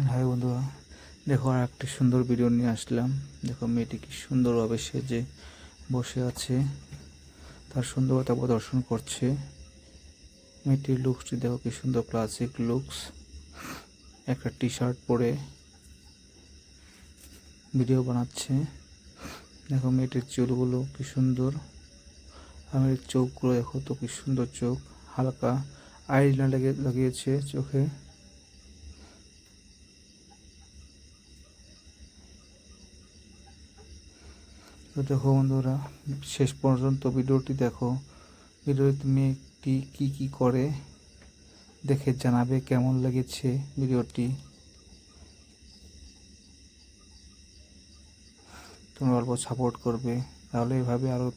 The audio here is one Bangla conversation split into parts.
হাই বন্ধুরা, দেখো আর একটা সুন্দর ভিডিও নিয়ে আসলাম। দেখো মেয়েটি কি সুন্দরভাবে সেজে বসে আছে, তার সুন্দরতা প্রদর্শন করছে। মেয়েটির লুকসটি দেখো কি সুন্দর, ক্লাসিক লুকস। একটা টি শার্ট পরে ভিডিও বানাচ্ছে। দেখো মেয়েটির চুলগুলো কি সুন্দর, আর মেয়েটির চোখগুলো দেখো তো কি সুন্দর চোখ, হালকা আইলাইনার লাগিয়েছে চোখে। তো দেখো বন্ধুরা, শেষ পর্যন্ত ভিডিওটি দেখো। ভিডিওতে মেয়েটি কি করে দেখে জানাবে কেমন লেগেছে ভিডিওটি। তোমরা অল্প সাপোর্ট করবে, তাহলে এভাবে আরও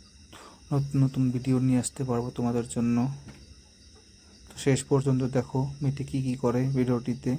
নতুন নতুন ভিডিও নিয়ে আসতে পারবো তোমাদের জন্য। তো শেষ পর্যন্ত দেখো মেয়েটি কি করে ভিডিওটিতে।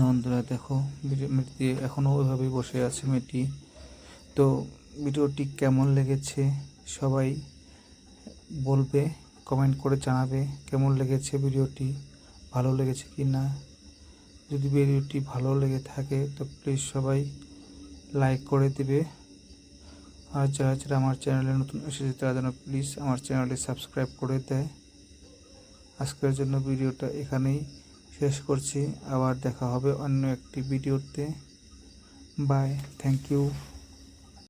বন্ধুরা দেখো, মেয়েটি এখনও ওইভাবেই বসে আছে মেয়েটি। তো ভিডিওটি কেমন লেগেছে সবাই বলবে, কমেন্ট করে জানাবে কেমন লেগেছে ভিডিওটি, ভালো লেগেছে কি না। যদি ভিডিওটি ভালো লেগে থাকে তো প্লিজ সবাই লাইক করে দেবে। আর যারা যারা আমার চ্যানেলে নতুন এসেছে তারা যেন প্লিজ আমার চ্যানেলটি সাবস্ক্রাইব করে দেয়। আজকের জন্য ভিডিওটা এখানেই শেষ করছি, আবার দেখা হবে অন্য একটি ভিডিওতে। Bye, thank you.